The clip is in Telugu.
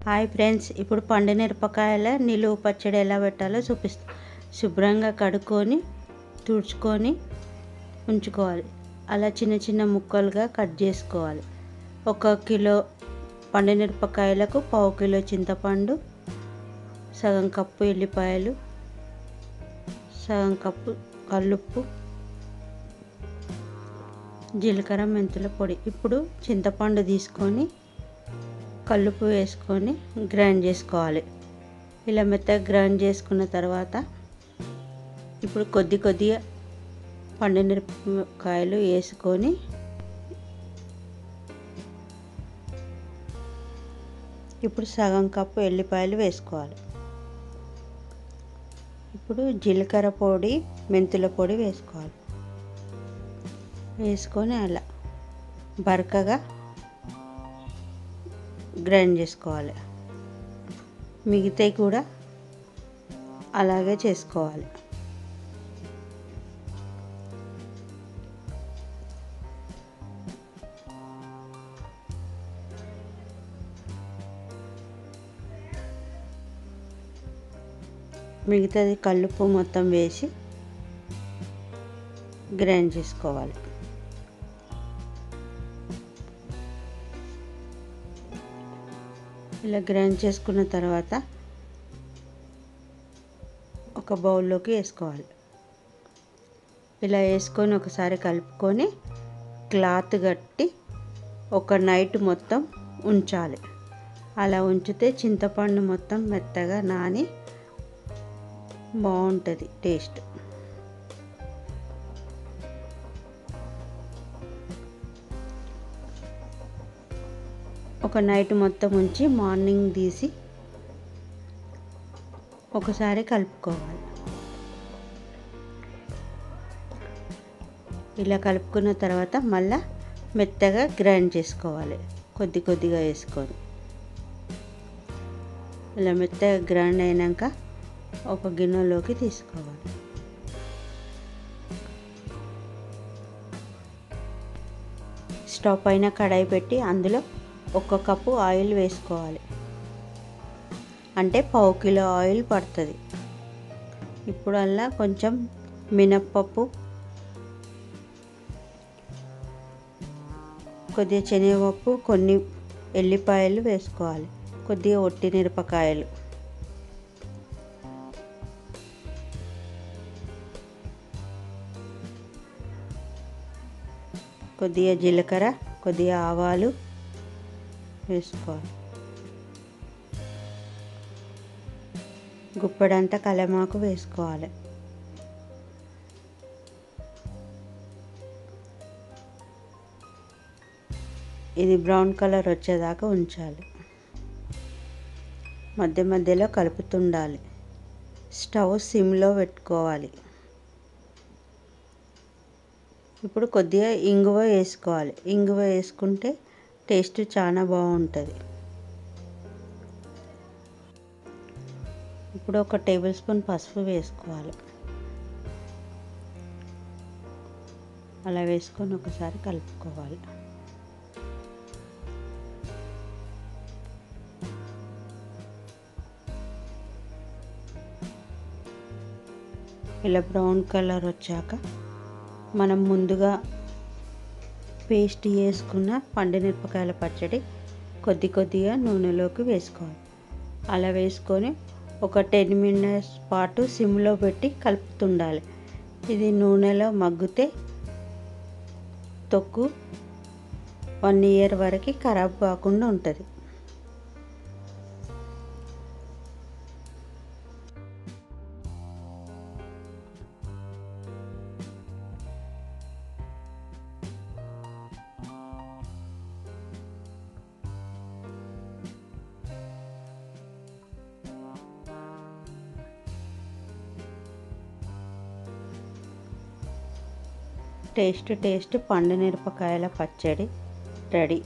హాయ్ ఫ్రెండ్స్, ఇప్పుడు పండు మిరపకాయల నిలువ పచ్చడి ఎలా పెట్టాలో చూపిస్తా. శుభ్రంగా కడుక్కొని తుడుచుకొని ఉంచుకోవాలి. అలా చిన్న చిన్న ముక్కలుగా కట్ చేసుకోవాలి. 1 కిలో పండు మిరపకాయలకు 1/2 కిలో చింతపండు, సగం కప్పు ఎల్లిపాయలు, సగం కప్పు కల్లుప్పు, జీలకర్ర, మెంతుల పొడి. ఇప్పుడు చింతపండు తీసుకొని కల్లుప్పు వేసుకొని గ్రైండ్ చేసుకోవాలి. ఇలా మెత్తగా గ్రైండ్ చేసుకున్న తర్వాత ఇప్పుడు కొద్దిగా పండు మిరపకాయలు వేసుకొని ఇప్పుడు సగం కప్పు ఎల్లిపాయలు వేసుకోవాలి. ఇప్పుడు జీలకర్ర పొడి, మెంతుల పొడి వేసుకోవాలి. వేసుకొని అలా బరకగా గ్రైండ్ చేసుకోవాలి. మిగతాయి కూడా అలాగే చేసుకోవాలి. మిగతాది కల్లుప్పు మొత్తం వేసి గ్రైండ్ చేసుకోవాలి. ఇలా గ్రైండ్ చేసుకున్న తర్వాత ఒక బౌల్లోకి వేసుకోవాలి. ఇలా వేసుకొని ఒకసారి కలుపుకొని క్లాత్ కట్టి ఒక నైట్ మొత్తం ఉంచాలి. అలా ఉంచితే చింతపండు మొత్తం మెత్తగా నాని బాగుంటుంది టేస్ట్. ఒక నైట్ మొత్తం ఉంచి మార్నింగ్ తీసి ఒకసారి కలుపుకోవాలి. ఇలా కలుపుకున్న తర్వాత మళ్ళీ మెత్తగా గ్రైండ్ చేసుకోవాలి. కొద్దిగా వేసుకొని ఇలా మెత్తగా గ్రైండ్ అయినాక ఒక గిన్నెలోకి తీసుకోవాలి. స్టవ్ పైన కడాయి పెట్టి అందులో 1 కప్పు ఆయిల్ వేసుకోవాలి. అంటే 1/2 కిలో ఆయిల్ పడుతుంది. ఇప్పుడు అలా కొంచెం మినప్పప్పు, కొద్దిగా శనగపప్పు, కొన్ని ఎల్లిపాయలు వేసుకోవాలి. కొద్దిగా ఒట్టి మిరపకాయలు, కొద్దిగా జీలకర్ర, కొద్దిగా ఆవాలు వేసుకోవాలి. గుప్పెడంతా కలమాకు వేసుకోవాలి. ఇది బ్రౌన్ కలర్ వచ్చేదాకా ఉంచాలి. మధ్యలో కలుపుతుండాలి. స్టవ్ సిమ్లో పెట్టుకోవాలి. ఇప్పుడు కొద్దిగా ఇంగువ వేసుకోవాలి. ఇంగువ వేసుకుంటే టేస్ట్ చాలా బాగుంటుంది. ఇప్పుడు 1 టేబుల్ స్పూన్ పసుపు వేసుకోవాలి. అలా వేసుకొని ఒకసారి కలుపుకోవాలి. ఇలా బ్రౌన్ కలర్ వచ్చాక మనం ముందుగా పేస్ట్ చేసుకున్న పండు మిరపకాయల పచ్చడి కొద్దిగా నూనెలోకి వేసుకోవాలి. అలా వేసుకొని ఒక 10 మినిట్స్ పాటు సిమ్లో పెట్టి కలుపుతుండాలి. ఇది నూనెలో మగ్గితే తొక్కు 1 ఇయర్ వరకు ఖరాబ్ కాకుండా ఉంటుంది. టేస్ట్ పండు మిరపకాయల పచ్చడి రెడీ.